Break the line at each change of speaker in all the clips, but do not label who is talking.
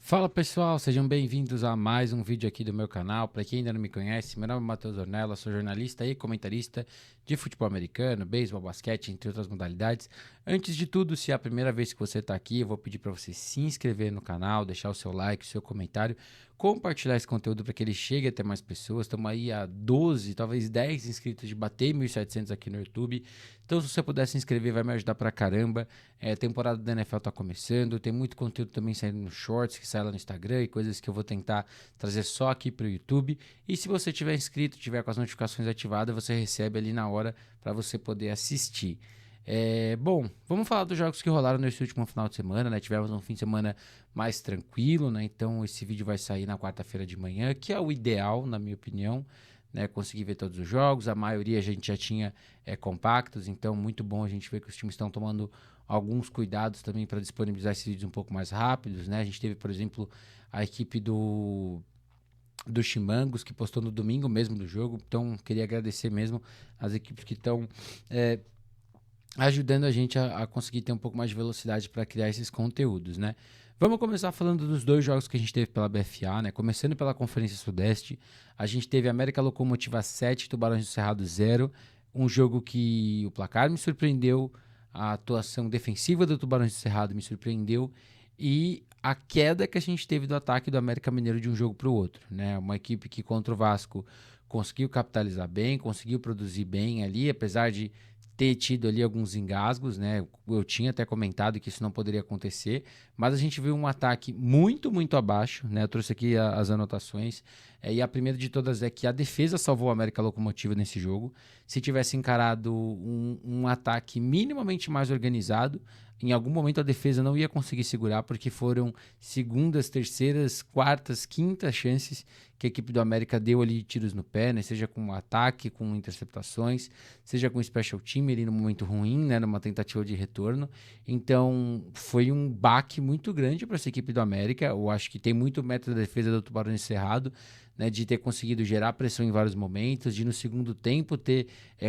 Fala pessoal, sejam bem-vindos a mais um vídeo aqui do meu canal. Para quem ainda não me conhece, meu nome é Matheus Ornella, sou jornalista e comentarista de futebol americano, beisebol, basquete, entre outras modalidades. Antes de tudo, se é a primeira vez que você está aqui, eu vou pedir para você se inscrever no canal, deixar o seu like, o seu comentário, compartilhar esse conteúdo para que ele chegue até mais pessoas. Estamos aí a 12, talvez 10 inscritos de bater 1.700 aqui no YouTube. Então, se você puder se inscrever, vai me ajudar pra caramba. A temporada da NFL tá começando, tem muito conteúdo também saindo no Shorts, que sai lá no Instagram, e coisas que eu vou tentar trazer só aqui pro YouTube. E se você tiver inscrito, tiver com as notificações ativadas, você recebe ali na hora para você poder assistir. Bom, vamos falar dos jogos que rolaram nesse último final de semana, né? Tivemos um fim de semana mais tranquilo, né? Então esse vídeo vai sair na quarta-feira de manhã, que é o ideal, na minha opinião, né? Consegui ver todos os jogos, a maioria a gente já tinha compactos, então muito bom a gente ver que os times estão tomando alguns cuidados também para disponibilizar esses vídeos um pouco mais rápidos, né? A gente teve, por exemplo, a equipe do Chimangos, que postou no domingo mesmo do jogo, então queria agradecer mesmo as equipes que estão ajudando a gente a conseguir ter um pouco mais de velocidade para criar esses conteúdos, né? Vamos começar falando dos dois jogos que a gente teve pela BFA, né? Começando pela Conferência Sudeste, a gente teve América Locomotiva 7, Tubarões do Cerrado 0, um jogo que o placar me surpreendeu, a atuação defensiva do Tubarões do Cerrado me surpreendeu e a queda que a gente teve do ataque do América Mineiro de um jogo para o outro, né? Uma equipe que contra o Vasco conseguiu capitalizar bem, conseguiu produzir bem ali, apesar de ter tido ali alguns engasgos, né? Eu tinha até comentado que isso não poderia acontecer, mas a gente viu um ataque muito, muito abaixo, né? Eu trouxe aqui as anotações, e a primeira de todas é que a defesa salvou a América Locomotiva nesse jogo. Se tivesse encarado um ataque minimamente mais organizado, em algum momento a defesa não ia conseguir segurar, porque foram segundas, terceiras, quartas, quintas chances que a equipe do América deu ali tiros no pé, né? Seja com ataque, com interceptações, seja com special team ali no momento ruim, né? Numa tentativa de retorno. Então foi um baque muito grande para essa equipe do América. Eu acho que tem muito mérito da defesa do Tubarão Cerrado, né, de ter conseguido gerar pressão em vários momentos, de no segundo tempo ter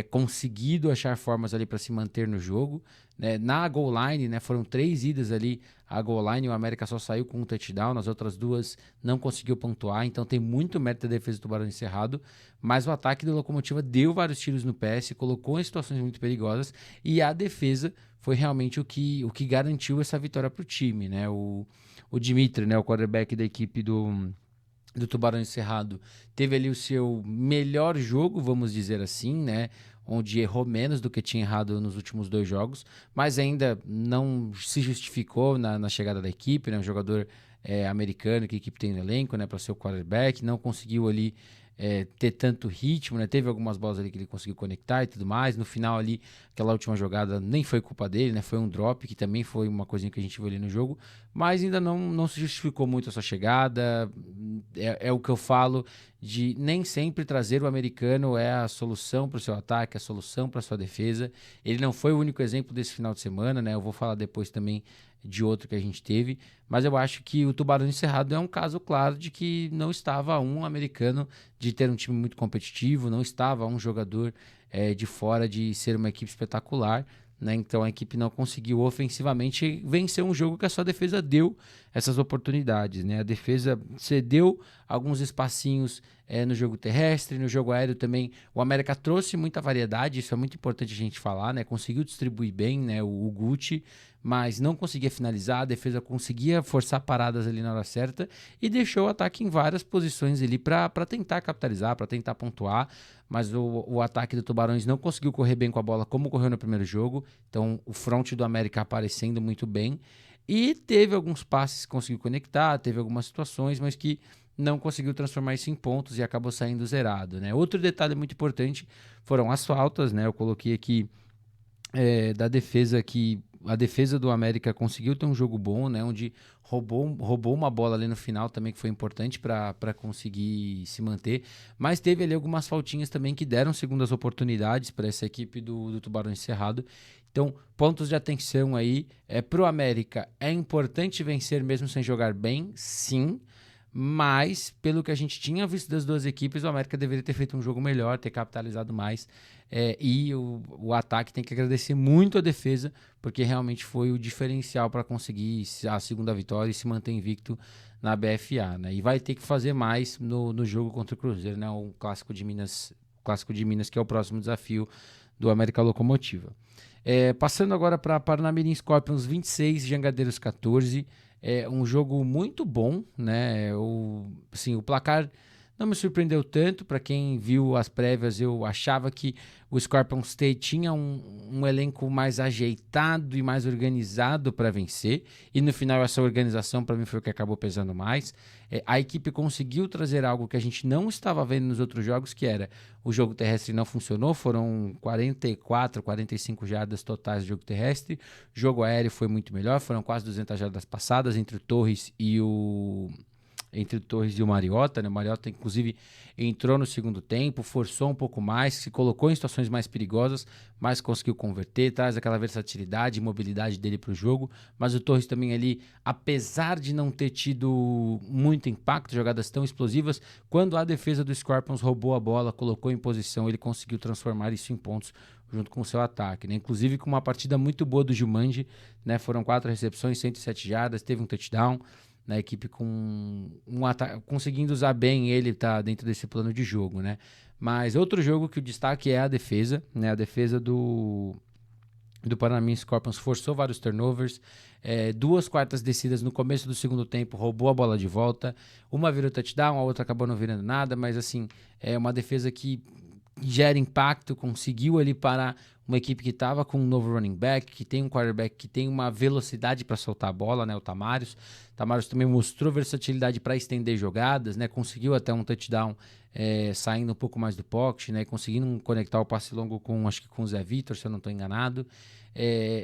conseguido achar formas ali para se manter no jogo, né? Na goal line, né, foram 3 idas ali a goal line, o América só saiu com um touchdown, nas outras 2 não conseguiu pontuar, então tem muito mérito da defesa do Tubarão Cerrado, mas o ataque do Locomotiva deu vários tiros no pé, se colocou em situações muito perigosas, e a defesa foi realmente o que garantiu essa vitória para o time, né? O Dimitri, né, o quarterback da equipe do Tubarão Cerrado, teve ali o seu melhor jogo, vamos dizer assim, né? Onde errou menos do que tinha errado nos últimos 2 jogos, mas ainda não se justificou na chegada da equipe, né? Um jogador americano que a equipe tem no elenco, né? Para ser o quarterback, não conseguiu ali ter tanto ritmo, né? Teve algumas bolas ali que ele conseguiu conectar e tudo mais. No final ali, aquela última jogada nem foi culpa dele, né? Foi um drop, que também foi uma coisinha que a gente viu ali no jogo, mas ainda não se justificou muito a sua chegada. É o que eu falo de nem sempre trazer o americano é a solução para o seu ataque, a solução para a sua defesa. Ele não foi o único exemplo desse final de semana, né? Eu vou falar depois também de outro que a gente teve, mas eu acho que o Tubarão Cerrado é um caso claro de que não estava um americano de ter um time muito competitivo, não estava um jogador de fora de ser uma equipe espetacular, né? Então a equipe não conseguiu ofensivamente vencer um jogo que a sua defesa deu essas oportunidades, né? A defesa cedeu alguns espacinhos no jogo terrestre, no jogo aéreo também. O América trouxe muita variedade, isso é muito importante a gente falar, né? Conseguiu distribuir bem, né? O Gucci, mas não conseguia finalizar, a defesa conseguia forçar paradas ali na hora certa e deixou o ataque em várias posições ali para tentar capitalizar, para tentar pontuar, mas o ataque do Tubarões não conseguiu correr bem com a bola como correu no primeiro jogo, então o front do América aparecendo muito bem, e teve alguns passes que conseguiu conectar, teve algumas situações, mas que não conseguiu transformar isso em pontos e acabou saindo zerado, né? Outro detalhe muito importante foram as faltas, né? Eu coloquei aqui da defesa, que a defesa do América conseguiu ter um jogo bom, né? Onde roubou uma bola ali no final também, que foi importante para conseguir se manter. Mas teve ali algumas faltinhas também que deram segundas oportunidades para essa equipe do Tubarão Cerrado. Então, pontos de atenção aí. Para o América, é importante vencer mesmo sem jogar bem? Sim. Mas, pelo que a gente tinha visto das duas equipes, o América deveria ter feito um jogo melhor, ter capitalizado mais. E o ataque tem que agradecer muito a defesa, porque realmente foi o diferencial para conseguir a segunda vitória e se manter invicto na BFA, né? E vai ter que fazer mais no jogo contra o Cruzeiro, né? O Clássico de Minas, que é o próximo desafio do América Locomotiva. Passando agora para Parnamirim Scorpions 26, Jangadeiros 14. É um jogo muito bom, né? O placar não me surpreendeu tanto. Para quem viu as prévias, eu achava que o Scorpion State tinha um elenco mais ajeitado e mais organizado para vencer. E no final, essa organização para mim foi o que acabou pesando mais. A equipe conseguiu trazer algo que a gente não estava vendo nos outros jogos, que era o jogo terrestre não funcionou. Foram 44, 45 jardas totais de jogo terrestre. Jogo aéreo foi muito melhor, foram quase 200 jardas passadas entre o Torres e o Mariota, né? O Mariota, inclusive, entrou no segundo tempo, forçou um pouco mais, se colocou em situações mais perigosas, mas conseguiu converter, traz aquela versatilidade e mobilidade dele para o jogo. Mas o Torres também ali, apesar de não ter tido muito impacto, jogadas tão explosivas, quando a defesa do Scorpions roubou a bola, colocou em posição, ele conseguiu transformar isso em pontos junto com o seu ataque, né? Inclusive com uma partida muito boa do Jumanji, né? Foram 4 recepções, 107 jardas, teve um touchdown. Na equipe conseguindo usar bem ele tá dentro desse plano de jogo, né? Mas outro jogo que o destaque é a defesa, né? A defesa do Paranaense Scorpions forçou vários turnovers, 2 quartas descidas no começo do segundo tempo, roubou a bola de volta, uma virou touchdown, a outra acabou não virando nada, mas assim, é uma defesa que gera impacto, conseguiu ali parar uma equipe que estava com um novo running back, que tem um quarterback que tem uma velocidade para soltar a bola, né? O Tamarius. O Tamarius também mostrou versatilidade para estender jogadas, né? Conseguiu até um touchdown saindo um pouco mais do pocket, né? Conseguindo conectar o passe longo acho que com o Zé Vitor, se eu não estou enganado.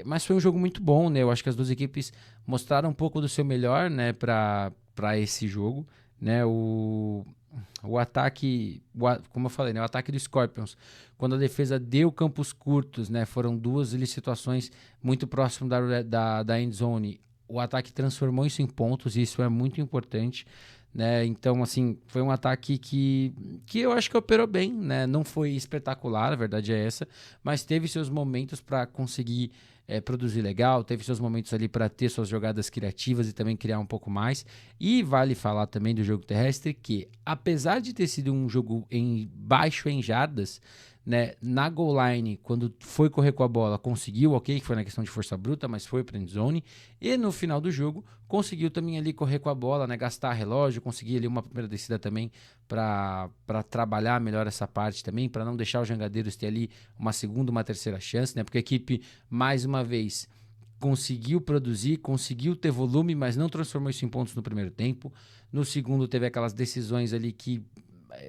Mas foi um jogo muito bom, né? Eu acho que as duas equipes mostraram um pouco do seu melhor, né? Para esse jogo, né? O ataque, como eu falei, né, o ataque do Scorpions, quando a defesa deu campos curtos, né, foram 2 situações muito próximas da end zone, o ataque transformou isso em pontos, e isso é muito importante, né? Então, assim, foi um ataque que eu acho que operou bem, né? Não foi espetacular, a verdade é essa, mas teve seus momentos para conseguir produzir legal, teve seus momentos ali para ter suas jogadas criativas e também criar um pouco mais. E vale falar também do jogo terrestre que, apesar de ter sido um jogo baixo em jardas, né, na goal line, quando foi correr com a bola, conseguiu, ok, que foi na questão de força bruta, mas foi para end zone, e no final do jogo, conseguiu também ali correr com a bola, né, gastar relógio, conseguir ali uma primeira descida também para trabalhar melhor essa parte também, para não deixar os Jangadeiros ter ali uma segunda, uma terceira chance, né, porque a equipe, mais uma vez, conseguiu produzir, conseguiu ter volume, mas não transformou isso em pontos no primeiro tempo. No segundo, teve aquelas decisões ali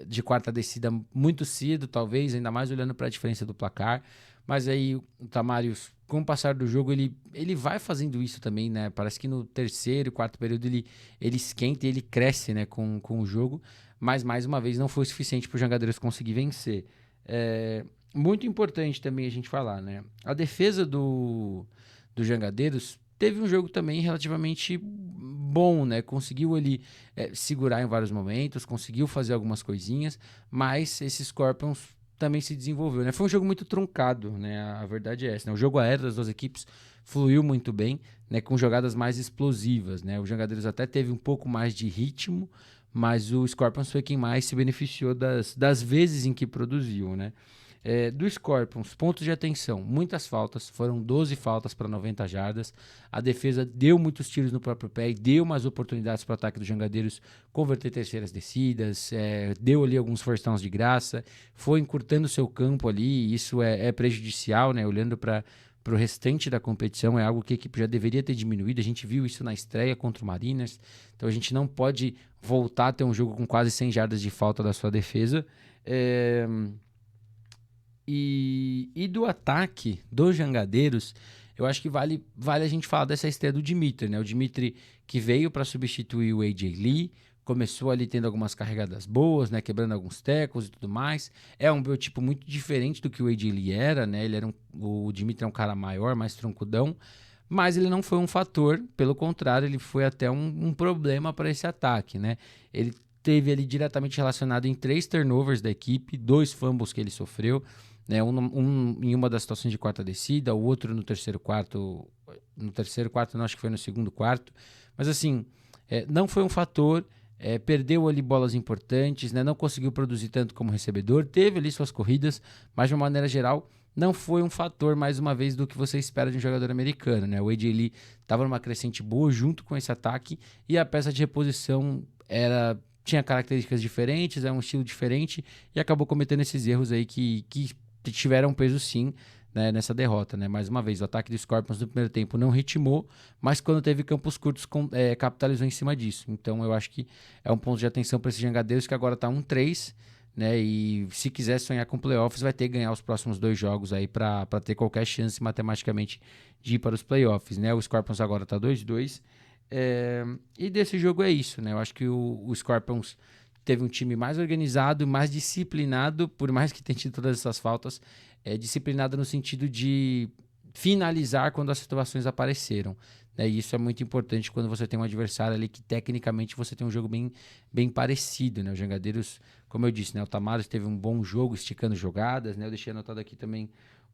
de quarta descida muito cedo, talvez, ainda mais olhando para a diferença do placar. Mas aí o Tamarius, com o passar do jogo, ele vai fazendo isso também, né? Parece que no terceiro e quarto período ele esquenta e ele cresce, né, com o jogo. Mas, mais uma vez, não foi o suficiente para os Jangadeiros conseguir vencer. Muito importante também a gente falar, né? A defesa dos Jangadeiros teve um jogo também relativamente bom, né? Conseguiu ali segurar em vários momentos, conseguiu fazer algumas coisinhas, mas esse Scorpions também se desenvolveu, né? Foi um jogo muito truncado, né? A verdade é essa, né? O jogo aéreo das duas equipes fluiu muito bem, né? Com jogadas mais explosivas, né? O Jangadeiros até teve um pouco mais de ritmo, mas o Scorpions foi quem mais se beneficiou das vezes em que produziu, né? Do Scorpions, pontos de atenção, muitas faltas, foram 12 faltas para 90 jardas. A defesa deu muitos tiros no próprio pé e deu umas oportunidades para o ataque dos Jangadeiros converter terceiras descidas, deu ali alguns first downs de graça, foi encurtando seu campo ali, e isso é prejudicial, né? Olhando para o restante da competição, é algo que a equipe já deveria ter diminuído. A gente viu isso na estreia contra o Mariners, então a gente não pode voltar a ter um jogo com quase 100 jardas de falta da sua defesa. E do ataque dos Jangadeiros, eu acho que vale a gente falar dessa estreia do Dimitri, né? O Dimitri que veio para substituir o A.J. Lee, começou ali tendo algumas carregadas boas, né? Quebrando alguns tecos e tudo mais. É um biotipo muito diferente do que o A.J. Lee era, né? O Dimitri é um cara maior, mais troncudão, mas ele não foi um fator, pelo contrário, ele foi até um problema para esse ataque, né? Ele teve ali diretamente relacionado em 3 turnovers da equipe, 2 fumbles que ele sofreu, né? Um em uma das situações de quarta descida, o outro no terceiro quarto, não, acho que foi no segundo quarto, mas assim, não foi um fator, perdeu ali bolas importantes, né? Não conseguiu produzir tanto como recebedor, teve ali suas corridas, mas de uma maneira geral não foi um fator, mais uma vez, do que você espera de um jogador americano, né? O AJ Lee estava numa crescente boa junto com esse ataque e a peça de reposição tinha características diferentes, é um estilo diferente e acabou cometendo esses erros aí que tiveram peso sim, né, nessa derrota, né? Mais uma vez, o ataque do Scorpions no primeiro tempo não ritmou, mas quando teve campos curtos capitalizou em cima disso. Então eu acho que é um ponto de atenção para esse Jangadeiros, que agora está 1-3, né? E se quiser sonhar com playoffs, vai ter que ganhar os próximos 2 jogos aí para ter qualquer chance matematicamente de ir para os playoffs, né? O Scorpions agora está 2-2. E desse jogo é isso, né? Eu acho que o Scorpions teve um time mais organizado, mais disciplinado, por mais que tenha tido todas essas faltas, disciplinado no sentido de finalizar quando as situações apareceram. Né? E isso é muito importante quando você tem um adversário ali que tecnicamente você tem um jogo bem, bem parecido. Né? Os Jangadeiros, como eu disse, né? O Tamaros teve um bom jogo esticando jogadas, né? Eu deixei anotado aqui também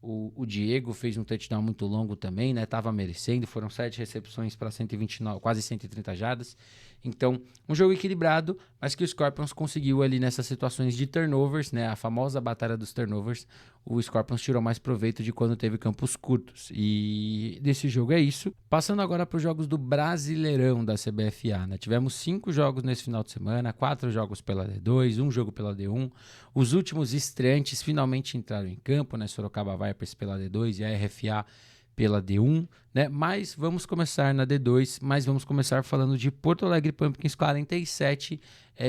o Diego fez um touchdown muito longo também, né? Tava merecendo, foram 7 recepções para 129, quase 130 jardas. Então, um jogo equilibrado, mas que o Scorpions conseguiu ali nessas situações de turnovers, né? A famosa batalha dos turnovers. O Scorpions tirou mais proveito de quando teve campos curtos. E desse jogo é isso. Passando agora para os jogos do Brasileirão da CBFA, né? Tivemos 5 jogos nesse final de semana, 4 jogos pela D2, 1 jogo pela D1. Os últimos estreantes finalmente entraram em campo, né? Sorocaba Vipers pela D2 e a RFA pela D1, né? Mas vamos começar na D2, mas vamos começar falando de Porto Alegre Pumpkins 47,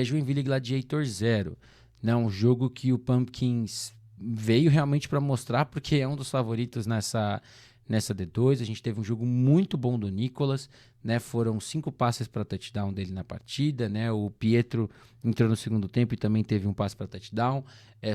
Joinville Gladiator 0. Né? Um jogo que o Pumpkins veio realmente para mostrar, porque é um dos favoritos nessa D2. A gente teve um jogo muito bom do Nicolas, né? Foram 5 passes para touchdown dele na partida, né? O Pietro entrou no segundo tempo e também teve um passe para touchdown.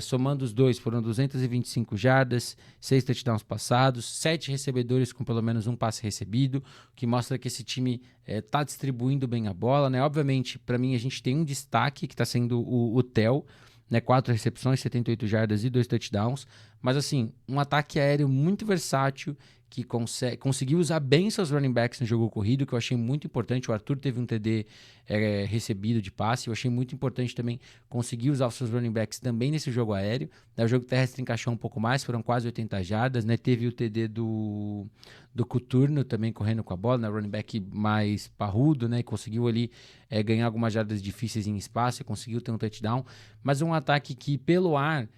Somando os dois, foram 225 jardas, 6 touchdowns passados, 7 recebedores com pelo menos um passe recebido, o que mostra que esse time está distribuindo bem a bola, né? Obviamente, para mim, a gente tem um destaque que está sendo o Theo, né, 4 recepções, 78 jardas e 2 touchdowns. Mas assim, um ataque aéreo muito versátil, que conseguiu usar bem seus running backs no jogo corrido, que eu achei muito importante. O Arthur teve um TD recebido de passe, eu achei muito importante também conseguir usar os seus running backs também nesse jogo aéreo. O jogo terrestre encaixou um pouco mais, foram quase 80 jardas, né? Teve o TD do Coturno também correndo com a bola, né? Running back mais parrudo, né? Conseguiu ali ganhar algumas jardas difíceis em espaço, conseguiu ter um touchdown, mas um ataque que pelo ar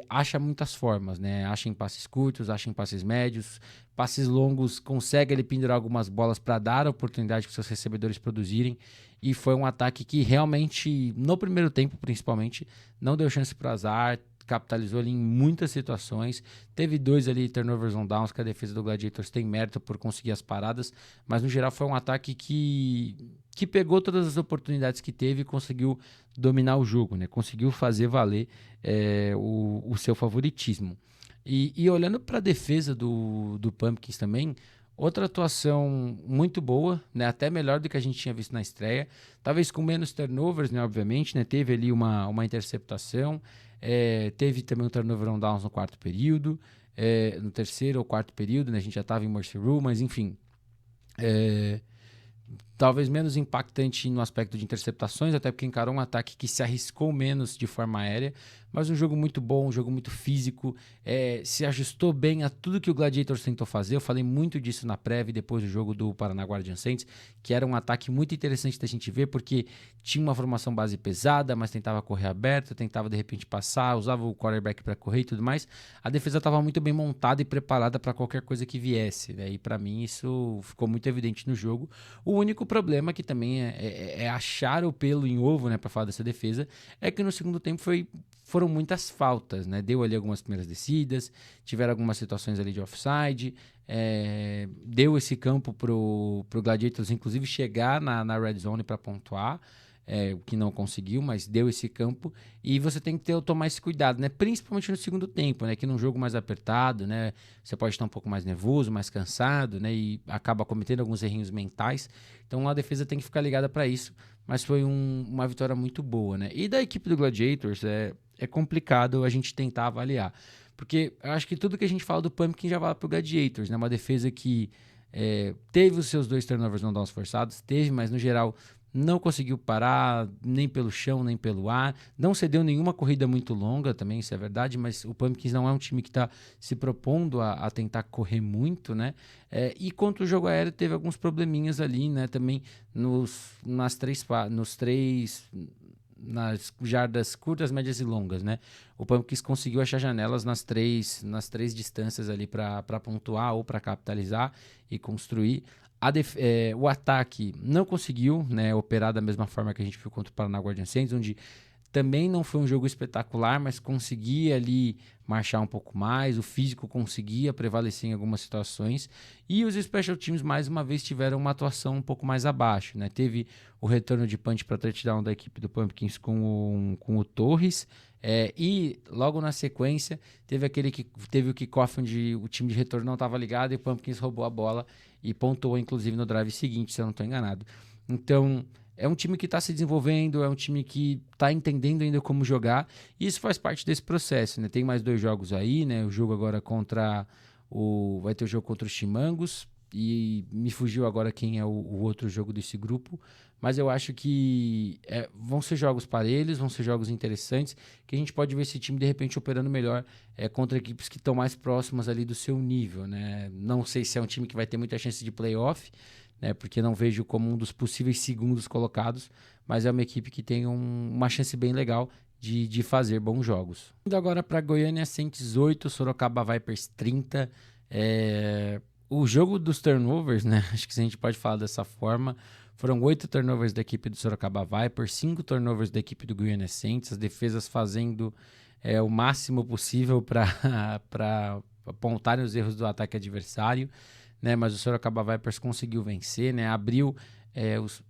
acha muitas formas, né? Acha em passes curtos, acha em passes médios, passes longos, consegue ele pendurar algumas bolas para dar a oportunidade para seus recebedores produzirem. E foi um ataque que realmente, no primeiro tempo principalmente, não deu chance para o azar, capitalizou ali em muitas situações. Teve 2 ali turnovers on downs, que a defesa do Gladiators tem mérito por conseguir as paradas, mas no geral foi um ataque que pegou todas as oportunidades que teve e conseguiu dominar o jogo, né? Conseguiu fazer valer o seu favoritismo. E olhando para a defesa do Pumpkins também, outra atuação muito boa, né? Até melhor do que a gente tinha visto na estreia. Talvez com menos turnovers, né? Obviamente, né? Teve ali uma interceptação. Teve também um turnover on downs no quarto período. No terceiro ou quarto período, né? A gente já estava em Mercy Rule, mas enfim... talvez menos impactante no aspecto de interceptações, até porque encarou um ataque que se arriscou menos de forma aérea, mas um jogo muito bom, um jogo muito físico, se ajustou bem a tudo que o Gladiators tentou fazer. Eu falei muito disso na prévia depois do jogo do Paraná Guardian Saints, que era um ataque muito interessante da gente ver, porque tinha uma formação base pesada, mas tentava correr aberto, tentava de repente passar, usava o quarterback para correr e tudo mais. A defesa estava muito bem montada e preparada para qualquer coisa que viesse, né? E para mim isso ficou muito evidente no jogo. O único problema, que também é achar o pelo em ovo, né, para falar dessa defesa, é que no segundo tempo foram muitas faltas, né? Deu ali algumas primeiras descidas, tiveram algumas situações ali de offside, deu esse campo pro Gladiators, inclusive, chegar na red zone para pontuar, o que não conseguiu, mas deu esse campo, e você tem que tomar esse cuidado, né? Principalmente no segundo tempo, né? Que num jogo mais apertado, né? Você pode estar um pouco mais nervoso, mais cansado, né? E acaba cometendo alguns errinhos mentais. Então a defesa tem que ficar ligada para isso, mas foi uma vitória muito boa, né? E da equipe do Gladiators é complicado a gente tentar avaliar, porque eu acho que tudo que a gente fala do Pumpkin já vale pro Gladiators, né? Uma defesa que teve os seus 2 turnovers não downs forçados, teve, mas no geral não conseguiu parar nem pelo chão, nem pelo ar, não cedeu nenhuma corrida muito longa também, isso é verdade, mas o Pumpkins não é um time que está se propondo a tentar correr muito, né? E contra o jogo aéreo teve alguns probleminhas ali, né? Também nas jardas curtas, médias e longas, né? O Pumpkins conseguiu achar janelas nas três distâncias ali para pontuar ou para capitalizar e construir. O ataque não conseguiu, né, operar da mesma forma que a gente viu contra o Paraná Guardian Saints, onde também não foi um jogo espetacular, mas conseguia ali marchar um pouco mais, o físico conseguia prevalecer em algumas situações, e os special teams mais uma vez tiveram uma atuação um pouco mais abaixo, né? Teve o retorno de punch para touchdown da equipe do Pumpkins com o Torres, e logo na sequência teve o kickoff onde o time de retorno não estava ligado e o Pumpkins roubou a bola e pontuou inclusive no drive seguinte, se eu não estou enganado. Então é um time que está se desenvolvendo, é um time que está entendendo ainda como jogar, e isso faz parte desse processo, né? Tem mais 2 jogos aí, né? O jogo agora vai ter o jogo contra os Chimangos, e me fugiu agora quem é o outro jogo desse grupo, mas eu acho que vão ser jogos parelhos, vão ser jogos interessantes, que a gente pode ver esse time de repente operando melhor contra equipes que estão mais próximas ali do seu nível, né? Não sei se é um time que vai ter muita chance de playoff, né, porque não vejo como um dos possíveis segundos colocados, mas é uma equipe que tem uma chance bem legal de fazer bons jogos. Indo agora para Goiânia Saints 8, Sorocaba Vipers 30. O jogo dos turnovers, né? Acho que a gente pode falar dessa forma. Foram 8 turnovers da equipe do Sorocaba Vipers, 5 turnovers da equipe do Goiânia Saints, as defesas fazendo o máximo possível para apontarem os erros do ataque adversário, né? Mas o Sorocaba Vipers conseguiu vencer, né? Abriu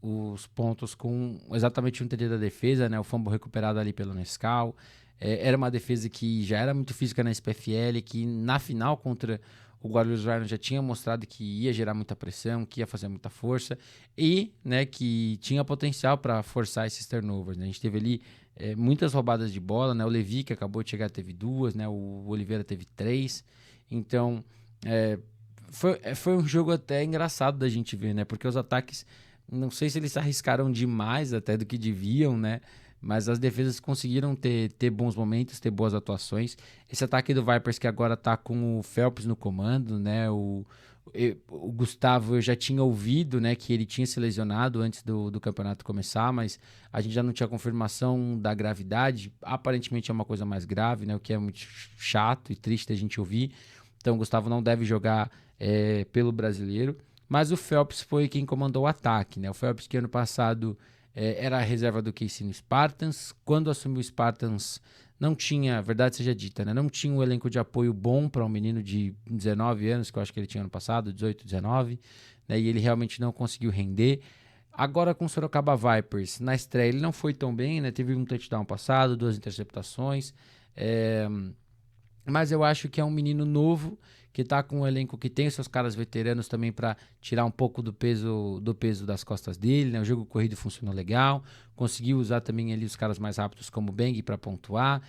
os pontos com exatamente um TD da defesa, né? O fumble recuperado ali pelo Nescau. Era uma defesa que já era muito física na SPFL, que na final contra o Guarulhos Rhino já tinha mostrado que ia gerar muita pressão, que ia fazer muita força e, né, que tinha potencial para forçar esses turnovers, né? A gente teve ali muitas roubadas de bola, né? O Levi, que acabou de chegar, teve 2, né? O Oliveira teve 3. Então, foi um jogo até engraçado da gente ver, né? Porque os ataques, não sei se eles se arriscaram demais até do que deviam, né? Mas as defesas conseguiram ter bons momentos, ter boas atuações. Esse ataque do Vipers que agora tá com o Phelps no comando, né? O Gustavo, eu já tinha ouvido, né, que ele tinha se lesionado antes do campeonato começar, mas a gente já não tinha confirmação da gravidade. Aparentemente é uma coisa mais grave, né? O que é muito chato e triste a gente ouvir. Então o Gustavo não deve jogar pelo brasileiro. Mas o Phelps foi quem comandou o ataque, né? O Phelps que ano passado era a reserva do KC no Spartans. Quando assumiu o Spartans, não tinha, verdade seja dita, né? Não tinha um elenco de apoio bom para um menino de 19 anos, que eu acho que ele tinha ano passado, 18, 19, né? E ele realmente não conseguiu render. Agora com o Sorocaba Vipers, na estreia ele não foi tão bem, né? Teve um touchdown passado, 2 interceptações. Mas eu acho que é um menino novo que está com um elenco que tem os seus caras veteranos também para tirar um pouco do peso das costas dele, né? O jogo corrido funcionou legal, conseguiu usar também ali os caras mais rápidos como o Bang para pontuar,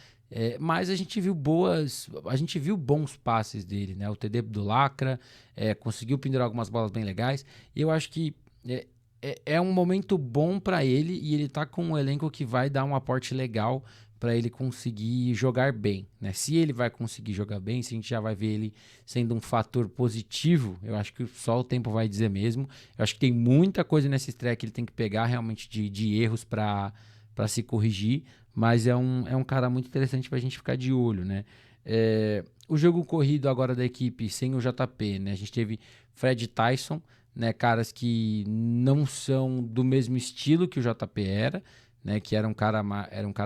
mas a gente viu bons passes dele, né? O TD do Lacra conseguiu pendurar algumas bolas bem legais, e eu acho que é um momento bom para ele, e ele tá com um elenco que vai dar um aporte legal para ele conseguir jogar bem, né? Se ele vai conseguir jogar bem, se a gente já vai ver ele sendo um fator positivo, eu acho que só o tempo vai dizer mesmo. Eu acho que tem muita coisa nesse estreia que ele tem que pegar realmente de erros para se corrigir, mas é um cara muito interessante para a gente ficar de olho, né? O jogo corrido agora da equipe sem o JP, né? A gente teve Fred Tyson, né? Caras que não são do mesmo estilo que o JP era, né, que era um cara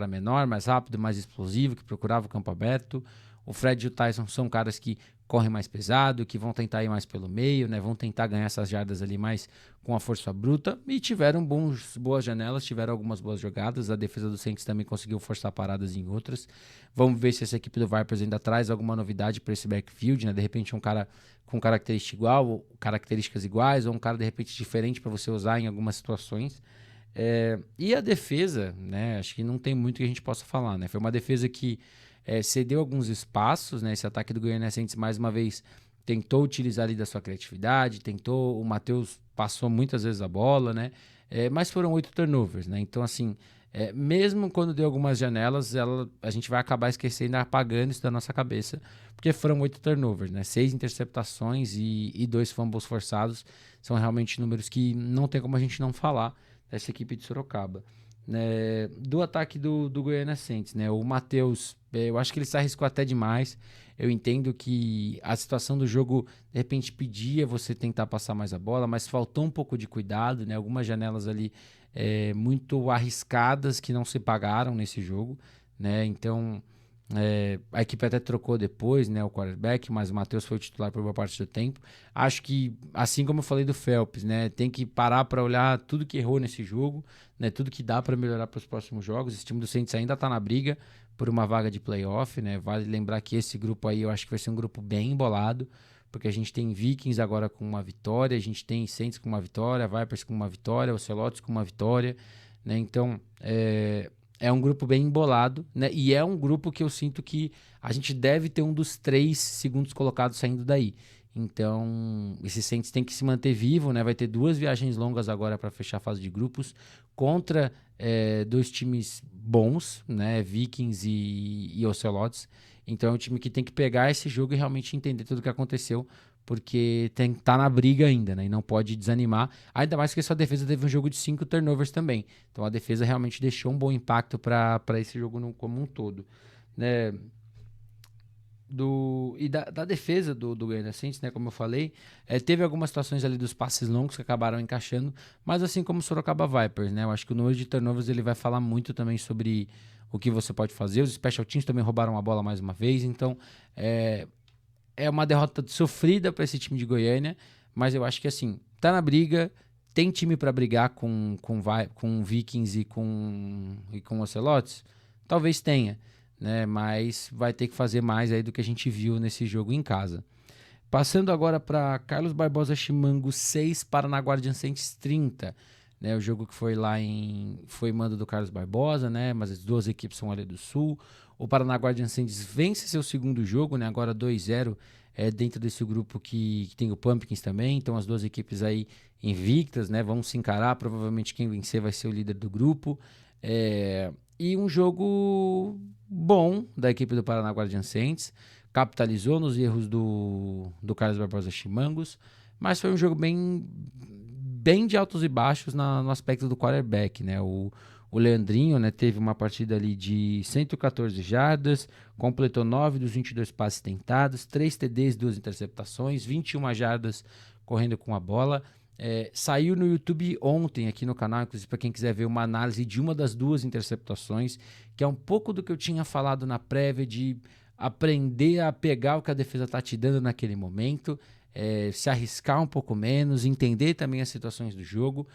menor, mais rápido, mais explosivo, que procurava o campo aberto. O Fred e o Tyson são caras que correm mais pesado, que vão tentar ir mais pelo meio, né, vão tentar ganhar essas jardas ali mais com a força bruta, e tiveram boas janelas, tiveram algumas boas jogadas. A defesa do Saints também conseguiu forçar paradas em outras. Vamos ver se essa equipe do Vipers ainda traz alguma novidade para esse backfield, né? De repente um cara com características iguais, ou um cara de repente diferente para você usar em algumas situações. E a defesa, né, acho que não tem muito que a gente possa falar, né? Foi uma defesa que cedeu alguns espaços, né? Esse ataque do Goiânia Saints, mais uma vez, tentou utilizar ali da sua criatividade, o Matheus passou muitas vezes a bola, né? mas foram 8 turnovers, né? Então, assim, mesmo quando deu algumas janelas, a gente vai acabar esquecendo, apagando isso da nossa cabeça, porque foram 8 turnovers, né? 6 interceptações e 2 fumbles forçados. São realmente números que não tem como a gente não falar dessa equipe de Sorocaba. Do ataque do Goiânia Saints, né? O Matheus, eu acho que ele se arriscou até demais. Eu entendo que a situação do jogo, de repente, pedia você tentar passar mais a bola, mas faltou um pouco de cuidado, né? Algumas janelas ali muito arriscadas que não se pagaram nesse jogo, né? Então, a equipe até trocou depois, né, o quarterback, mas o Matheus foi o titular por boa parte do tempo. Acho que, assim como eu falei do Phelps, né, tem que parar para olhar tudo que errou nesse jogo, né, tudo que dá para melhorar para os próximos jogos. Esse time do Saints ainda está na briga por uma vaga de playoff, né? Vale lembrar que esse grupo aí eu acho que vai ser um grupo bem embolado, porque a gente tem Vikings agora com uma vitória, a gente tem Saints com uma vitória, Vipers com uma vitória, Ocelotes com uma vitória, né? Então, é um grupo bem embolado, né? E é um grupo que eu sinto que a gente deve ter um dos 3 segundos colocados saindo daí. Então, esse Saints tem que se manter vivo, né? Vai ter 2 viagens longas agora para fechar a fase de grupos contra 2 times bons, né? Vikings e Ocelotes. Então, é um time que tem que pegar esse jogo e realmente entender tudo o que aconteceu, porque tá na briga ainda, né? E não pode desanimar. Ainda mais que a sua defesa teve um jogo de 5 turnovers também. Então a defesa realmente deixou um bom impacto para esse jogo como um todo, né? Da defesa do Goiânia Saints, né? Como eu falei, teve algumas situações ali dos passes longos que acabaram encaixando, mas assim como o Sorocaba Vipers, né? Eu acho que o número de turnovers ele vai falar muito também sobre o que você pode fazer. Os special teams também roubaram a bola mais uma vez, então é uma derrota sofrida para esse time de Goiânia, mas eu acho que assim, tá na briga, tem time para brigar com Vikings e com Ocelotes? Talvez tenha, né? Mas vai ter que fazer mais aí do que a gente viu nesse jogo em casa. Passando agora para Carlos Barbosa Chimango 6, Paraná Guardian Saints 30. Né, o jogo que foi mando do Carlos Barbosa, né, mas as duas equipes são ali do Sul. O Paraná Guardian Saints vence seu segundo jogo, né, agora 2-0, dentro desse grupo que tem o Pumpkins também. Então as duas equipes aí invictas, né, vão se encarar. Provavelmente quem vencer vai ser o líder do grupo. E um jogo bom da equipe do Paraná Guardian Saints. Capitalizou nos erros do Carlos Barbosa Chimangos, mas foi um jogo bem de altos e baixos no aspecto do quarterback, né? O Leandrinho, né, teve uma partida ali de 114 jardas, completou 9 dos 22 passes tentados, 3 TDs, 2 interceptações, 21 jardas correndo com a bola. Saiu no YouTube ontem aqui no canal, inclusive para quem quiser ver uma análise de uma das 2 interceptações, que é um pouco do que eu tinha falado na prévia de aprender a pegar o que a defesa está te dando naquele momento, se arriscar um pouco menos, entender também as situações do jogo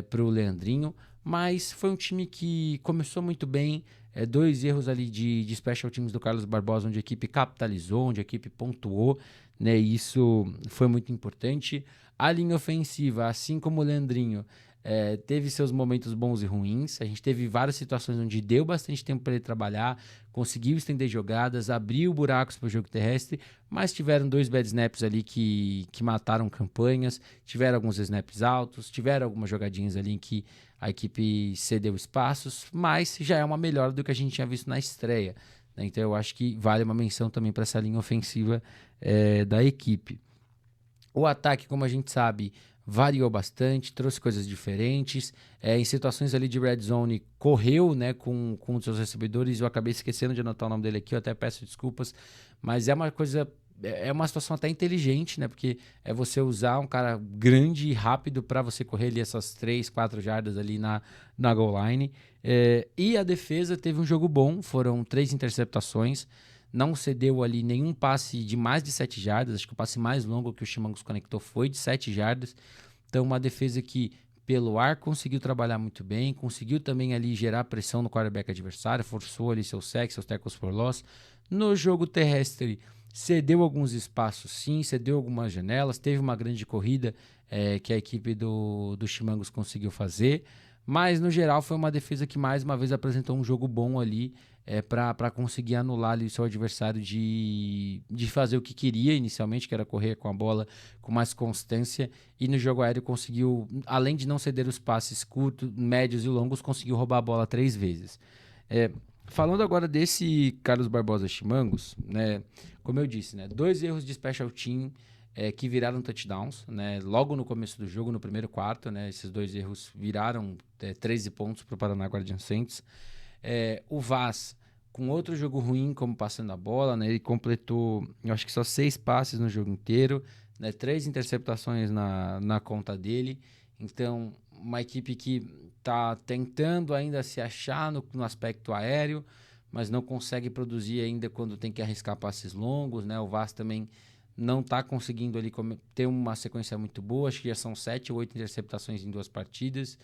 para o Leandrinho, mas foi um time que começou muito bem, 2 erros ali de special teams do Carlos Barbosa, onde a equipe capitalizou, onde a equipe pontuou, né, e isso foi muito importante. A linha ofensiva, assim como o Leandrinho, teve seus momentos bons e ruins. A gente teve várias situações onde deu bastante tempo para ele trabalhar, conseguiu estender jogadas, abriu buracos para o jogo terrestre, mas tiveram 2 bad snaps ali que mataram campanhas, tiveram alguns snaps altos, tiveram algumas jogadinhas ali em que a equipe cedeu espaços, mas já é uma melhora do que a gente tinha visto na estreia, né? Então eu acho que vale uma menção também para essa linha ofensiva da equipe. O ataque, como a gente sabe, variou bastante, trouxe coisas diferentes. Em situações ali de red zone, correu, né, com os seus recebedores. Eu acabei esquecendo de anotar o nome dele aqui, eu até peço desculpas. Mas é uma situação até inteligente, né? Porque é você usar um cara grande e rápido para você correr ali essas 3, 4 jardas ali na goal line. E a defesa teve um jogo bom, foram 3 interceptações. Não cedeu ali nenhum passe de mais de 7 jardas. Acho que o passe mais longo que o Chimangos conectou foi de 7 jardas. Então, uma defesa que, pelo ar, conseguiu trabalhar muito bem. Conseguiu também ali gerar pressão no quarterback adversário. Forçou ali seus sacks, seus tackles for loss. No jogo terrestre, cedeu alguns espaços, sim. Cedeu algumas janelas. Teve uma grande corrida que a equipe do Chimangos conseguiu fazer. Mas, no geral, foi uma defesa que mais uma vez apresentou um jogo bom ali para conseguir anular ali o seu adversário de fazer o que queria inicialmente, que era correr com a bola com mais constância. E no jogo aéreo conseguiu, além de não ceder os passes curtos, médios e longos, conseguiu roubar a bola 3 vezes. É, falando agora desse Carlos Barbosa Chimangos, né, como eu disse, né, 2 erros de special team que viraram touchdowns, né, logo no começo do jogo, no primeiro quarto, né, esses 2 erros viraram 13 pontos para o Paraná Guardian Saints. O Vaz, com outro jogo ruim, como passando a bola, né, ele completou, eu acho que só 6 passes no jogo inteiro, né, 3 interceptações na conta dele. Então, uma equipe que está tentando ainda se achar no aspecto aéreo, mas não consegue produzir ainda quando tem que arriscar passes longos, né? O Vaz também não está conseguindo ali ter uma sequência muito boa, acho que já são 7 ou 8 interceptações em 2 partidas.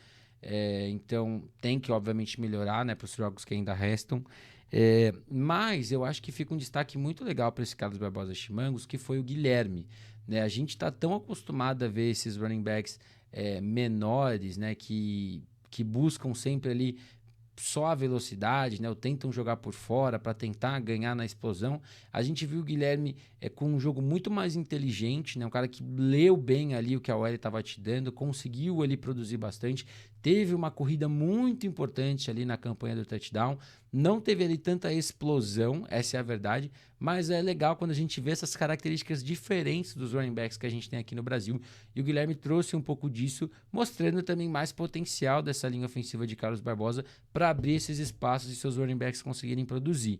Então tem que obviamente melhorar, né, para os jogos que ainda restam. Mas eu acho que fica um destaque muito legal para esse Carlos Barbosa Chimangos, que foi o Guilherme, né? A gente está tão acostumado a ver esses running backs menores, né, que buscam sempre ali só a velocidade, né? Ou tentam jogar por fora para tentar ganhar na explosão. A gente viu o Guilherme com um jogo muito mais inteligente, né? Um cara que leu bem ali o que a OL estava te dando, conseguiu ali produzir bastante, teve uma corrida muito importante ali na campanha do touchdown, não teve ali tanta explosão, essa é a verdade, mas é legal quando a gente vê essas características diferentes dos running backs que a gente tem aqui no Brasil, e o Guilherme trouxe um pouco disso, mostrando também mais potencial dessa linha ofensiva de Carlos Barbosa para abrir esses espaços e seus running backs conseguirem produzir.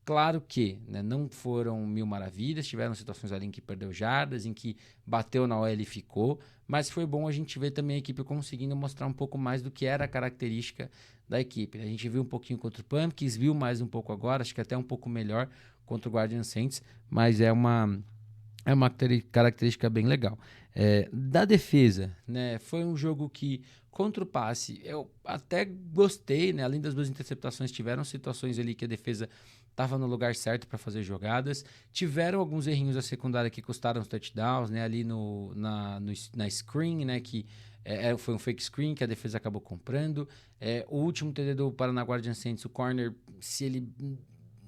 Claro que, né, não foram mil maravilhas, tiveram situações ali em que perdeu jardas, em que bateu na OL e ficou, mas foi bom a gente ver também a equipe conseguindo mostrar um pouco mais do que era a característica da equipe. A gente viu um pouquinho contra o Pumpkins, viu mais um pouco agora, acho que até um pouco melhor contra o Guardian Saints, mas é uma característica bem legal. Da defesa, né, foi um jogo que, contra o passe, eu até gostei, né, além das 2 interceptações, tiveram situações ali que a defesa estava no lugar certo para fazer jogadas. Tiveram alguns errinhos da secundária que custaram os touchdowns, né, ali na screen, né, que foi um fake screen que a defesa acabou comprando. O último TD do Paraná Guardian Saints, o corner, se ele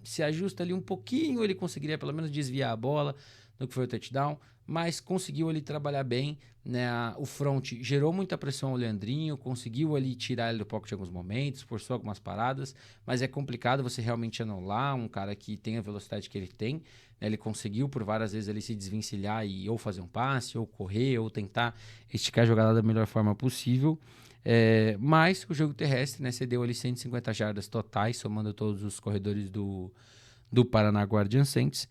se ajusta ali um pouquinho, ele conseguiria pelo menos desviar a bola no que foi o touchdown, mas conseguiu ali trabalhar bem, né? O front gerou muita pressão ao Leandrinho, conseguiu ali tirar ele do pocket em alguns momentos, forçou algumas paradas, mas é complicado você realmente anular um cara que tem a velocidade que ele tem, né? Ele conseguiu por várias vezes ali se desvencilhar e ou fazer um passe, ou correr, ou tentar esticar a jogada da melhor forma possível. Mas o jogo terrestre, né, cedeu ali 150 jardas totais, somando todos os corredores do Paraná Guardian Saints.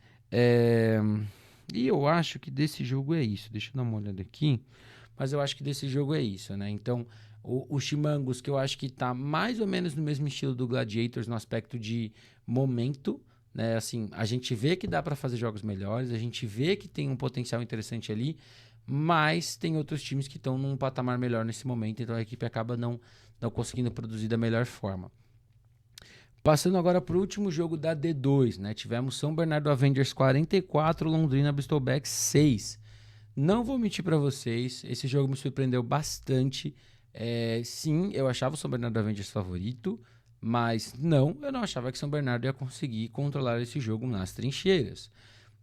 E eu acho que desse jogo é isso. Deixa eu dar uma olhada aqui. Mas eu acho que desse jogo é isso, né? Então, o Chimangos, que eu acho que tá mais ou menos no mesmo estilo do Gladiators no aspecto de momento, né? Assim, a gente vê que dá para fazer jogos melhores, a gente vê que tem um potencial interessante ali, mas tem outros times que estão num patamar melhor nesse momento, então a equipe acaba não conseguindo produzir da melhor forma. Passando agora para o último jogo da D2, né? Tivemos São Bernardo Avengers 44, Londrina Bristolbacks 6. Não vou mentir para vocês, esse jogo me surpreendeu bastante. Sim, eu achava o São Bernardo Avengers favorito, mas não, eu não achava que São Bernardo ia conseguir controlar esse jogo nas trincheiras,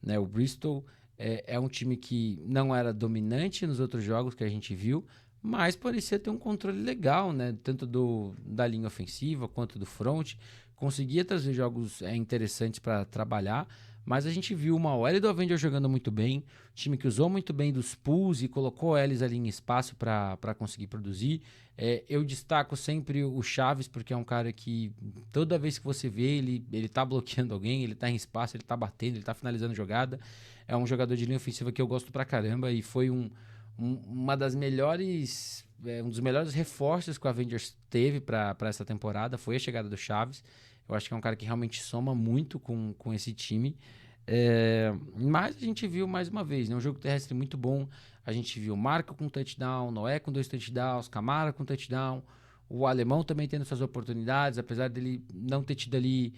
né? O Bristol é um time que não era dominante nos outros jogos que a gente viu, mas parecia ter um controle legal, né? Tanto da linha ofensiva quanto do front. Conseguia trazer jogos interessantes para trabalhar, mas a gente viu uma OL do Avenger jogando muito bem, time que usou muito bem dos pools e colocou eles ali em espaço para conseguir produzir. Eu destaco sempre o Chaves, porque é um cara que toda vez que você vê, ele tá bloqueando alguém, ele tá em espaço, ele tá batendo, ele tá finalizando jogada. É um jogador de linha ofensiva que eu gosto pra caramba e foi uma das melhores, um dos melhores reforços que o Avengers teve para essa temporada, foi a chegada do Chaves. Eu acho que é um cara que realmente soma muito com esse time. Mas a gente viu mais uma vez, né, um jogo terrestre muito bom. A gente viu Marco com touchdown, Noé com 2 touchdowns, Camara com touchdown, o alemão também tendo suas oportunidades, apesar dele não ter tido ali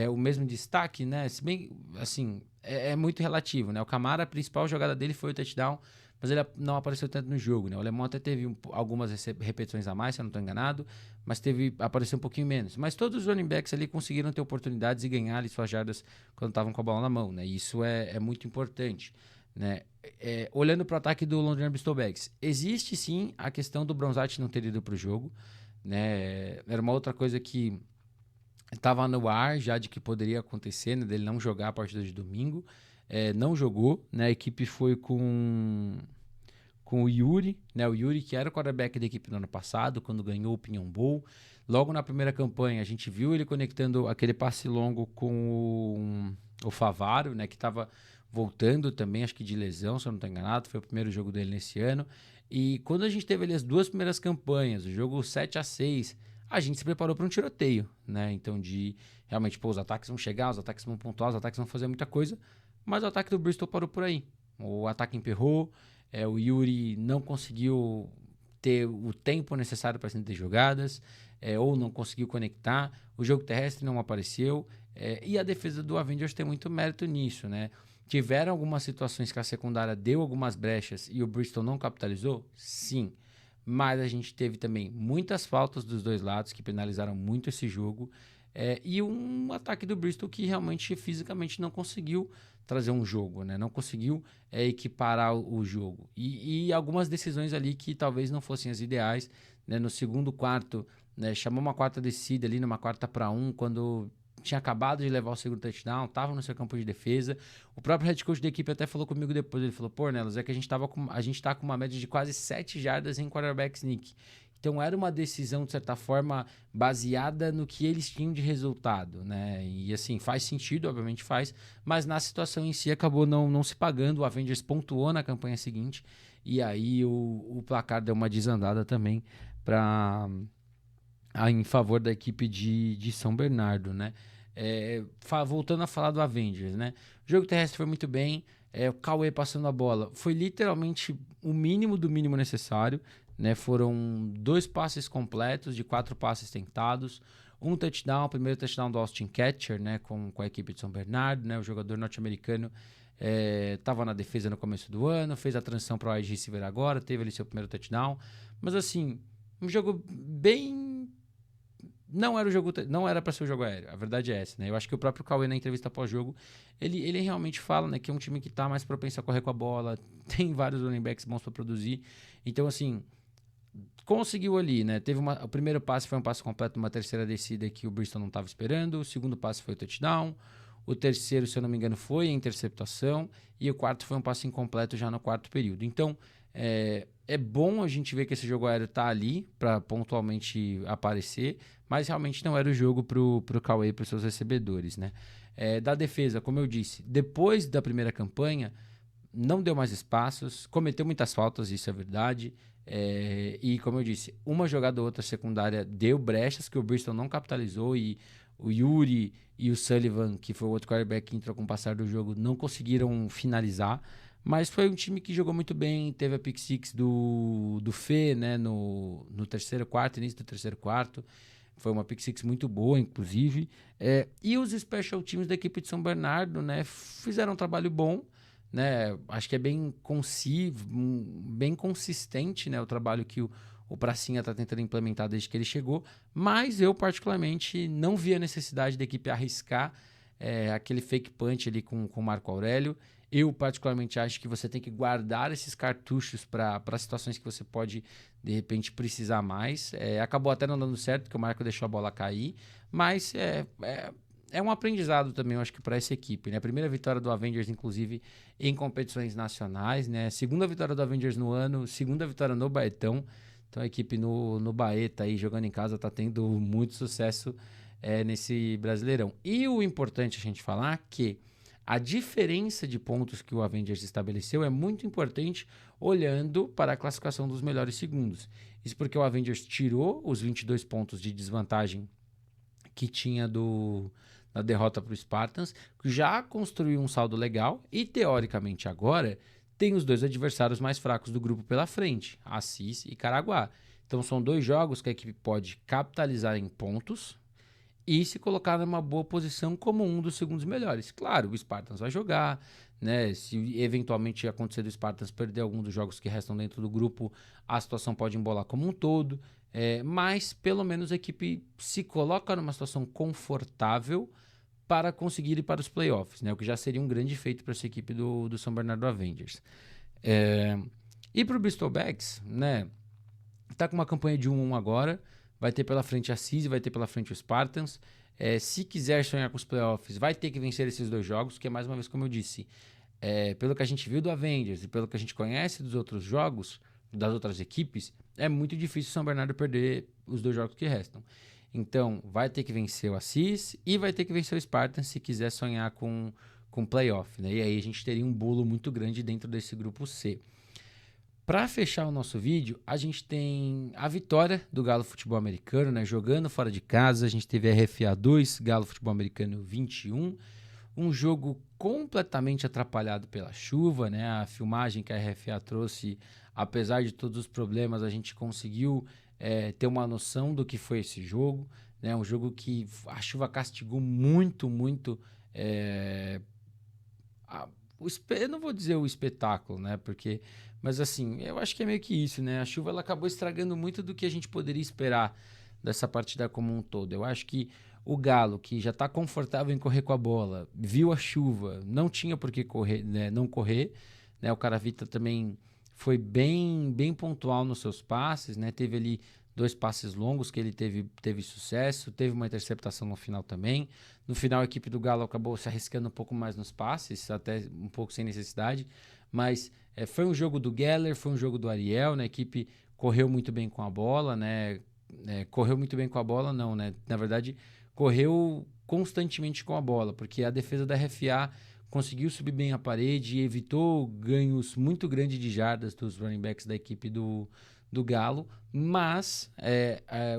o mesmo destaque, né? Se bem, assim, é muito relativo, né? O Camara, a principal jogada dele foi o touchdown, mas ele não apareceu tanto no jogo, né? O alemão até teve algumas repetições a mais, se eu não estou enganado, mas apareceu um pouquinho menos. Mas todos os running backs ali conseguiram ter oportunidades e ganhar ali suas jardas quando estavam com a bola na mão, né? E isso é muito importante, né? Olhando para o ataque do Londrina Bristol Baggies, existe sim a questão do Bronzatti não ter ido para o jogo, né? Era uma outra coisa que estava no ar já de que poderia acontecer, né? Dele não jogar a partida de domingo. Não jogou, né? A equipe foi com o Yuri, né? O Yuri, que era o quarterback da equipe no ano passado, quando ganhou o Pinhão Bowl. Logo na primeira campanha, a gente viu ele conectando aquele passe longo com o Favaro, né? Que estava voltando também, acho que de lesão, se eu não estou enganado. Foi o primeiro jogo dele nesse ano. E quando a gente teve ali as duas primeiras campanhas, o jogo 7-6, a gente se preparou para um tiroteio, né? Então, de realmente, os ataques vão chegar, os ataques vão pontuar, os ataques vão fazer muita coisa, mas o ataque do Bristol parou por aí. O ataque emperrou, o Yuri não conseguiu ter o tempo necessário para ter jogadas, ou não conseguiu conectar, o jogo terrestre não apareceu, e a defesa do Avengers tem muito mérito nisso, né? Tiveram algumas situações que a secundária deu algumas brechas e o Bristol não capitalizou? Sim. Mas a gente teve também muitas faltas dos dois lados que penalizaram muito esse jogo. E um ataque do Bristol que realmente fisicamente não conseguiu trazer um jogo, né? Não conseguiu equiparar o jogo. E algumas decisões ali que talvez não fossem as ideais, né? No segundo quarto, né? Chamou uma quarta descida ali, numa 4-1, quando tinha acabado de levar o segundo touchdown, estava no seu campo de defesa. O próprio head coach da equipe até falou comigo depois, ele falou, pô, Nelas, que a gente tá com uma média de quase 7 jardas em quarterback sneak. Então era uma decisão, de certa forma, baseada no que eles tinham de resultado, né? E assim, faz sentido, obviamente faz, mas na situação em si acabou não se pagando. O Avengers pontuou na campanha seguinte, e aí o placar deu uma desandada também em favor da equipe de São Bernardo, né? Voltando a falar do Avengers, né? O jogo terrestre foi muito bem, o Cauê passando a bola foi literalmente o mínimo do mínimo necessário, né? Foram 2 passes completos de 4 passes tentados, um touchdown, o primeiro touchdown do Austin Catcher, né? Com a equipe de São Bernardo, né? O jogador norte-americano estava na defesa no começo do ano, fez a transição para o wide receiver agora, teve ali seu primeiro touchdown, mas assim, um jogo bem... Não era para ser o jogo aéreo, a verdade é essa, né? Eu acho que o próprio Cauê, na entrevista pós-jogo, ele realmente fala, né, que é um time que tá mais propenso a correr com a bola, tem vários running backs bons para produzir. Então, assim, conseguiu ali, né? O primeiro passe foi um passe completo, uma terceira descida que o Bristol não estava esperando, o segundo passe foi o touchdown, o terceiro, se eu não me engano, foi a interceptação, e o quarto foi um passe incompleto já no quarto período. Então, é bom a gente ver que esse jogo aéreo tá ali para pontualmente aparecer, mas realmente não era o jogo pro Cauê e pros seus recebedores, né? Da defesa, como eu disse, depois da primeira campanha, não deu mais espaços, cometeu muitas faltas, isso é verdade. E como eu disse, uma jogada ou outra secundária deu brechas que o Bristol não capitalizou, e o Yuri e o Sullivan, que foi o outro quarterback que entrou com o passar do jogo, não conseguiram finalizar. Mas foi um time que jogou muito bem, teve a pick six do Fê, né, no terceiro quarto, início do terceiro quarto. Foi uma pick six muito boa, inclusive. E os special teams da equipe de São Bernardo, né, fizeram um trabalho bom, né? Acho que é bem conciso, bem consistente, né, o trabalho que o Pracinha está tentando implementar desde que ele chegou. Mas eu, particularmente, não vi a necessidade da equipe arriscar aquele fake punch ali com o Marco Aurélio. Eu, particularmente, acho que você tem que guardar esses cartuchos para situações que você pode, de repente, precisar mais. Acabou até não dando certo, porque o Marco deixou a bola cair, mas é um aprendizado também, eu acho que para essa equipe, né? A primeira vitória do Avengers, inclusive, em competições nacionais, né? Segunda vitória do Avengers no ano, segunda vitória no Baetão. Então a equipe no Baeta aí, jogando em casa, tá tendo muito sucesso nesse Brasileirão. E o importante a gente falar é que a diferença de pontos que o Avengers estabeleceu é muito importante olhando para a classificação dos melhores segundos. Isso porque o Avengers tirou os 22 pontos de desvantagem que tinha na derrota para o Spartans, já construiu um saldo legal e, teoricamente, agora tem os 2 adversários mais fracos do grupo pela frente, Assis e Caraguá. Então são 2 jogos que a equipe pode capitalizar em pontos e se colocar numa boa posição como um dos segundos melhores. Claro, o Spartans vai jogar, né? Se eventualmente acontecer do Spartans perder algum dos jogos que restam dentro do grupo, a situação pode embolar como um todo. Mas pelo menos a equipe se coloca numa situação confortável para conseguir ir para os playoffs, né? O que já seria um grande feito para essa equipe do São Bernardo Avengers. E para o Bristol Baggs, né? Tá com uma campanha de 1-1 agora, vai ter pela frente a CISI, vai ter pela frente o Spartans. Se quiser sonhar com os playoffs, vai ter que vencer esses 2 jogos, que é mais uma vez como eu disse, pelo que a gente viu do Avengers e pelo que a gente conhece dos outros jogos, das outras equipes, é muito difícil o São Bernardo perder os 2 jogos que restam. Então, vai ter que vencer o Assis e vai ter que vencer o Spartan se quiser sonhar com playoff, né? E aí a gente teria um bolo muito grande dentro desse grupo C. Para fechar o nosso vídeo, a gente tem a vitória do Galo Futebol Americano, né? Jogando fora de casa, a gente teve a RFA 2, Galo Futebol Americano 21. Um jogo completamente atrapalhado pela chuva, né? A filmagem que a RFA trouxe, apesar de todos os problemas, a gente conseguiu ter uma noção do que foi esse jogo, né? Um jogo que a chuva castigou muito, muito. Eu não vou dizer o espetáculo, né? Mas assim, eu acho que é meio que isso, né? A chuva ela acabou estragando muito do que a gente poderia esperar dessa partida como um todo. Eu acho que o Galo, que já está confortável em correr com a bola, viu a chuva, não tinha por que correr, né? Não correr, né? O Caravita também foi bem pontual nos seus passes, né? Teve ali 2 passes longos que ele teve sucesso, teve uma interceptação no final também. No final, a equipe do Galo acabou se arriscando um pouco mais nos passes, até um pouco sem necessidade, mas foi um jogo do Geller, foi um jogo do Ariel, né? A equipe correu muito bem com a bola, né? Correu muito bem com a bola, não, né? Na verdade, correu constantemente com a bola, porque a defesa da RFA conseguiu subir bem a parede e evitou ganhos muito grandes de jardas dos running backs da equipe do Galo, mas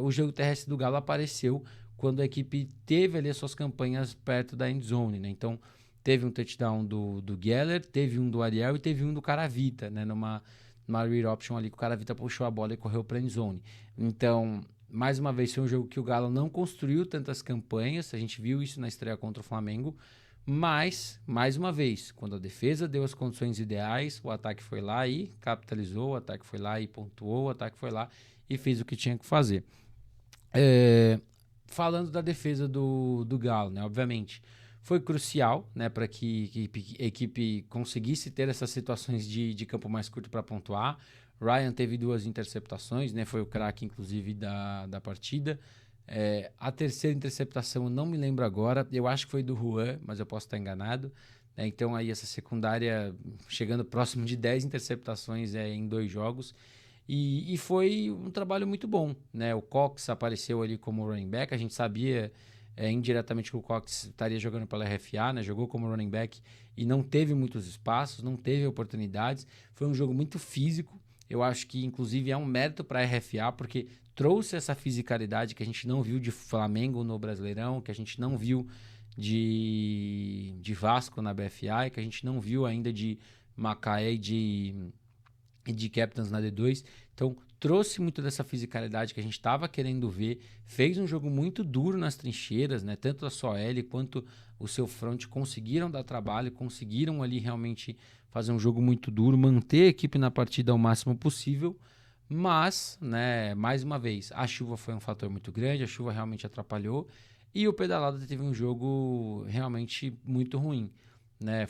o jogo terrestre do Galo apareceu quando a equipe teve ali as suas campanhas perto da end zone, né? Então, teve um touchdown do Geller, teve um do Ariel e teve um do Caravita, né? Numa read option ali que o Caravita puxou a bola e correu para a end zone. Então, mais uma vez, foi um jogo que o Galo não construiu tantas campanhas, a gente viu isso na estreia contra o Flamengo, mas, mais uma vez, quando a defesa deu as condições ideais, o ataque foi lá e capitalizou, o ataque foi lá e pontuou, o ataque foi lá e fez o que tinha que fazer. Falando da defesa do Galo, né, obviamente, foi crucial, né, para que a equipe conseguisse ter essas situações de campo mais curto para pontuar. Ryan teve 2 interceptações, né, foi o craque, inclusive, da partida. A terceira interceptação eu não me lembro agora, eu acho que foi do Juan, mas eu posso estar enganado. Então aí essa secundária chegando próximo de 10 interceptações em 2 jogos. E foi um trabalho muito bom, né? O Cox apareceu ali como running back, a gente sabia indiretamente que o Cox estaria jogando pela RFA, né? Jogou como running back e não teve muitos espaços, não teve oportunidades. Foi um jogo muito físico. Eu acho que, inclusive, é um mérito para a RFA, porque trouxe essa fisicalidade que a gente não viu de Flamengo no Brasileirão, que a gente não viu de Vasco na BFA, e que a gente não viu ainda de Macaé e de Captains na D2. Então, trouxe muito dessa fisicalidade que a gente estava querendo ver. Fez um jogo muito duro nas trincheiras, né? Tanto a sua L quanto o seu front conseguiram dar trabalho, conseguiram ali realmente fazer um jogo muito duro, manter a equipe na partida ao máximo possível. Mas, né, mais uma vez, a chuva foi um fator muito grande, a chuva realmente atrapalhou e o Pedalada teve um jogo realmente muito ruim, né?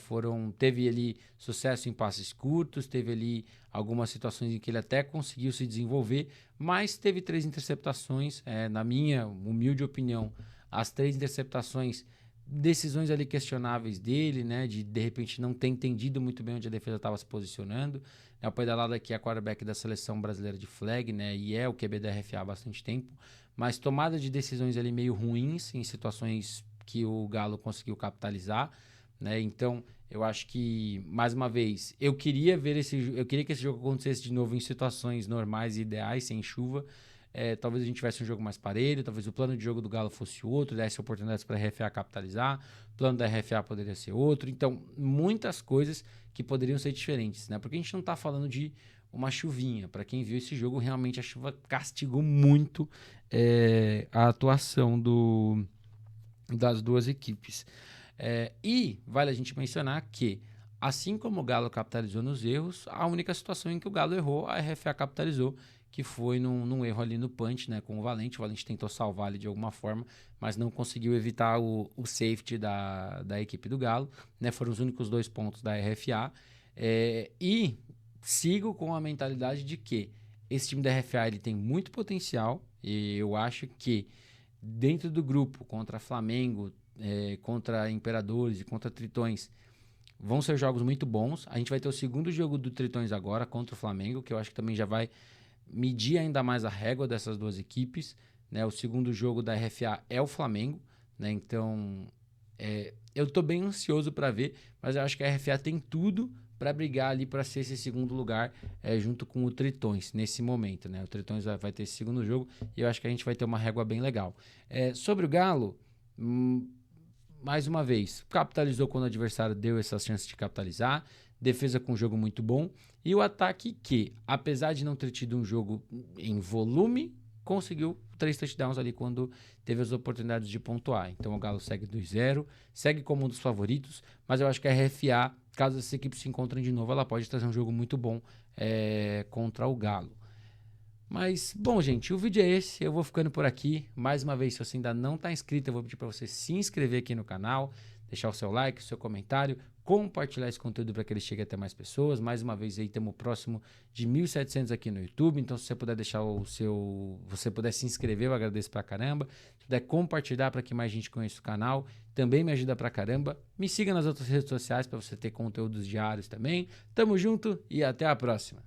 Teve ali sucesso em passes curtos, teve ali algumas situações em que ele até conseguiu se desenvolver, mas teve 3 interceptações, na minha humilde opinião, as 3 interceptações, decisões ali questionáveis dele, né? De repente não ter entendido muito bem onde a defesa estava se posicionando. O Pedalada que é quarterback da seleção brasileira de flag, né? E é o QB da RFA há bastante tempo, mas tomada de decisões ali meio ruins em situações que o Galo conseguiu capitalizar, né? Então, eu acho que, mais uma vez, eu queria que esse jogo acontecesse de novo em situações normais e ideais, sem chuva. Talvez a gente tivesse um jogo mais parelho, talvez o plano de jogo do Galo fosse outro, desse oportunidades para a RFA capitalizar, o plano da RFA poderia ser outro. Então, muitas coisas que poderiam ser diferentes, né? Porque a gente não está falando de uma chuvinha. Para quem viu esse jogo, realmente a chuva castigou muito a atuação das duas equipes. E vale a gente mencionar que, assim como o Galo capitalizou nos erros, a única situação em que o Galo errou, a RFA capitalizou, que foi num erro ali no punch, né, com o Valente. O Valente tentou salvar ele de alguma forma, mas não conseguiu evitar o safety da equipe do Galo, né, foram os únicos 2 pontos da RFA. E sigo com a mentalidade de que esse time da RFA ele tem muito potencial, e eu acho que dentro do grupo, contra Flamengo, contra Imperadores e contra Tritões, vão ser jogos muito bons. A gente vai ter o segundo jogo do Tritões agora contra o Flamengo, que eu acho que também já vai medir ainda mais a régua dessas duas equipes, né? O segundo jogo da RFA é o Flamengo, né? Então, eu estou bem ansioso para ver, mas eu acho que a RFA tem tudo para brigar ali para ser esse segundo lugar junto com o Tritões nesse momento, né? O Tritões vai ter esse segundo jogo e eu acho que a gente vai ter uma régua bem legal. Sobre o Galo, mais uma vez, capitalizou quando o adversário deu essas chances de capitalizar, defesa com um jogo muito bom, e o ataque que, apesar de não ter tido um jogo em volume, conseguiu 3 touchdowns ali quando teve as oportunidades de pontuar. Então o Galo segue 2-0, segue como um dos favoritos, mas eu acho que a RFA, caso essas equipes se encontrem de novo, ela pode trazer um jogo muito bom contra o Galo. Mas, bom, gente, o vídeo é esse. Eu vou ficando por aqui. Mais uma vez, se você ainda não está inscrito, eu vou pedir para você se inscrever aqui no canal, deixar o seu like, o seu comentário, compartilhar esse conteúdo para que ele chegue até mais pessoas. Mais uma vez, aí estamos próximo de 1.700 aqui no YouTube. Então, se você puder deixar você puder se inscrever, eu agradeço pra caramba. Se puder compartilhar para que mais gente conheça o canal, também me ajuda pra caramba. Me siga nas outras redes sociais para você ter conteúdos diários também. Tamo junto e até a próxima.